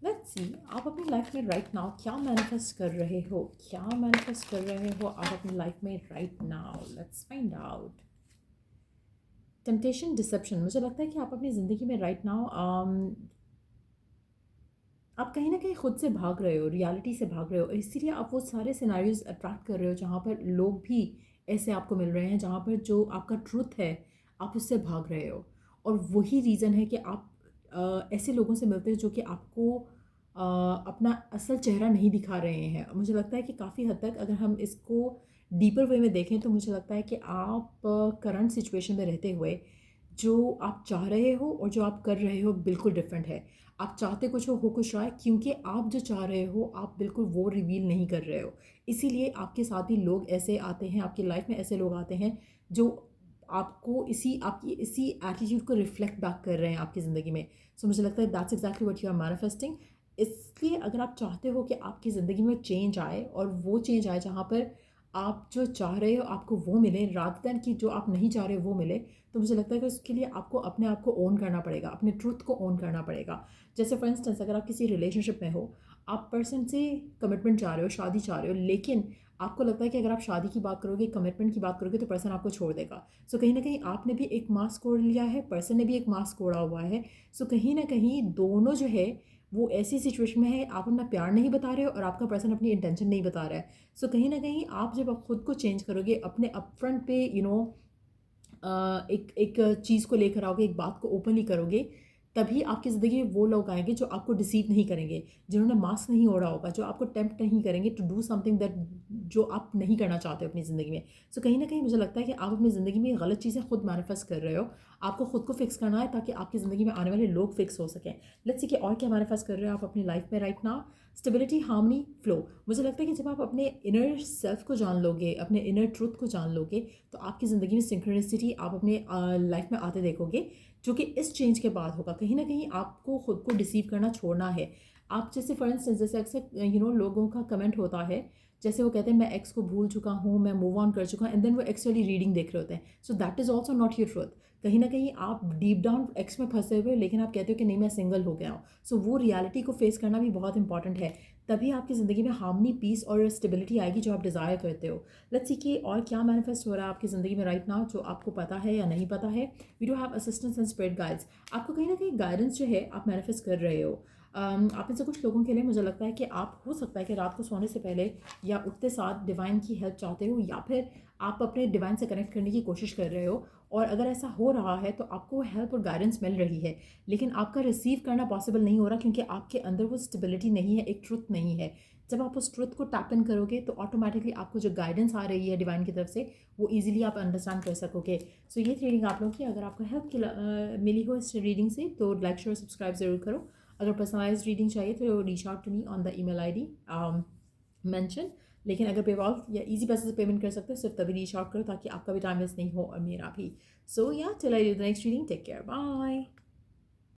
Let's see आप अपनी life में राइट नाउ क्या मैनिफेस्ट कर रहे हो, क्या मैनिफेस्ट कर रहे हो आप अपनी लाइफ में right now. Let's find out. Temptation, deception, मुझे लगता है कि आप अपनी ज़िंदगी में राइट नाउ आप कहीं ना कहीं खुद से भाग रहे हो, रियलिटी से भाग रहे हो, इसीलिए आप वो सारे सिनारियोज अट्रैक्ट कर रहे हो जहाँ पर लोग भी ऐसे आपको मिल रहे हैं, जहाँ पर जो आपका ट्रुथ है आप उससे भाग रहे हो। और वही रीज़न है कि आप ऐसे लोगों से मिलते हैं जो कि आपको अपना असल चेहरा नहीं दिखा रहे हैं। मुझे लगता है कि काफ़ी हद तक अगर हम इसको डीपर वे में देखें तो मुझे लगता है कि आप करंट सिचुएशन में रहते हुए जो आप चाह रहे हो और जो आप कर रहे हो बिल्कुल डिफरेंट है। आप चाहते कुछ हो कुछ रहा है, क्योंकि आप जो चाह रहे हो आप बिल्कुल वो रिवील नहीं कर रहे हो। इसीलिए आपके साथ ही लोग ऐसे आते हैं, आपकी लाइफ में ऐसे लोग आते हैं जो आपको आपकी इसी एटीट्यूड को रिफ्लेक्ट बैक कर रहे हैं आपकी ज़िंदगी में। सो मुझे लगता है that's exactly what you are manifesting. इसलिए अगर आप चाहते हो कि आपकी ज़िंदगी में चेंज आए और वो चेंज आए जहाँ पर आप जो चाह रहे हो आपको वो मिले, रादर दैन कि जो आप नहीं चाह रहे हो वो मिले, तो मुझे लगता है कि उसके लिए आपको अपने आप को ओन करना पड़ेगा, अपने ट्रूथ को ओन करना पड़ेगा। जैसे फॉर इंस्टेंस अगर आप किसी रिलेशनशिप में हो, आप पर्सन से कमिटमेंट चाह रहे हो, शादी चाह रहे हो, लेकिन आपको लगता है कि अगर आप शादी की बात करोगे, कमिटमेंट की बात करोगे तो पर्सन आपको छोड़ देगा। सो कहीं ना कहीं आपने भी एक मास्क ओढ़ लिया है, पर्सन ने भी एक मास्क ओढ़ा हुआ है। सो कहीं ना कहीं दोनों जो है वो ऐसी सिचुएशन में है, आप अपना प्यार नहीं बता रहे हो और आपका पर्सन अपनी इंटेंशन नहीं बता रहा है। सो कहीं ना कहीं आप जब आप खुद को चेंज करोगे, अपने अपफ्रंट पे एक एक चीज़ को लेकर आओगे, एक बात को ओपनली करोगे, तभी आपकी ज़िंदगी में वो लोग आएंगे जो आपको डिसीव नहीं करेंगे, जिन्होंने मास्क नहीं ओढ़ा होगा, जो आपको टेम्प्ट नहीं करेंगे टू डू समथिंग दैट जो आप नहीं करना चाहते हो अपनी ज़िंदगी में। सो कहीं ना कहीं मुझे लगता है कि आप अपनी ज़िंदगी में गलत चीज़ें खुद मैनिफेस्ट कर रहे हो। आपको खुद को फिक्स करना है ताकि आपकी ज़िंदगी में आने वाले लोग फिक्स हो सकें। लेट्स सी कि और क्या मैनिफेस्ट कर रहे हो आप अपनी लाइफ में right now. Stability, harmony, flow. मुझे लगता है कि जब आप अपने इनर सेल्फ को जान लोगे, अपने इनर ट्रूथ को जान लोगे, तो आपकी ज़िंदगी में सिंक्रोनिसिटी आप अपने लाइफ में आते देखोगे, जो कि इस चेंज के बाद होगा। कहीं ना कहीं आपको खुद को डिसीव करना छोड़ना है। आप जैसे फॉर इंस्टेंस जैसे अक्सर लोगों का कमेंट होता है, जैसे वो कहते हैं मैं एक्स को भूल चुका हूँ, मैं मूव ऑन कर चुका हूँ, एंड देन वो एक्स वाली रीडिंग देख रहे होते हैं। So that is also not your truth. कहीं ना कहीं आप डीप डाउन एक्स में फंसे हुए, लेकिन आप कहते हो कि नहीं मैं सिंगल हो गया हूँ। सो वो रियलिटी को फेस करना भी बहुत इंपॉर्टेंट है। तभी आपकी ज़िंदगी में हार्मनी, पीस और स्टेबिलिटी आएगी जो आप डिज़ायर करते हो। लेट्स सी कि और क्या मैनिफेस्ट हो रहा है आपकी ज़िंदगी में राइट नाउ जो आपको पता है या नहीं पता है। We do have assistance and spirit guides. आपको कहीं ना कहीं गाइडेंस जो है आप मैनिफेस्ट कर रहे हो। आप में से कुछ लोगों के लिए मुझे लगता है कि आप हो सकता है कि रात को सोने से पहले या उठते साथ डिवाइन की हेल्प चाहते हो, या फिर आप अपने डिवाइन से कनेक्ट करने की कोशिश कर रहे हो। और अगर ऐसा हो रहा है तो आपको हेल्प और गाइडेंस मिल रही है, लेकिन आपका रिसीव करना पॉसिबल नहीं हो रहा क्योंकि आपके अंदर वो स्टेबिलिटी नहीं है, एक ट्रुथ नहीं है। जब आप उस ट्रुथ को टैप इन करोगे तो ऑटोमेटिकली आपको जो गाइडेंस आ रही है डिवाइन की तरफ से वो ईजिली आप अंडरस्टैंड कर सकोगे। सो ये रीडिंग आप लोगों की अगर आपको हेल्प मिली हो इस रीडिंग से तो लाइक शेयर सब्सक्राइब ज़रूर करो। अगर पर्सनलाइज रीडिंग चाहिए तो reach out to me on the email ID mention. लेकिन अगर पेपॉल या इजी पैसे से पेमेंट कर सकते हो सिर्फ तभी रीच आउट करो ताकि आपका भी टाइम वेस्ट नहीं हो और मेरा भी। So yeah till I do the next reading, take care, bye.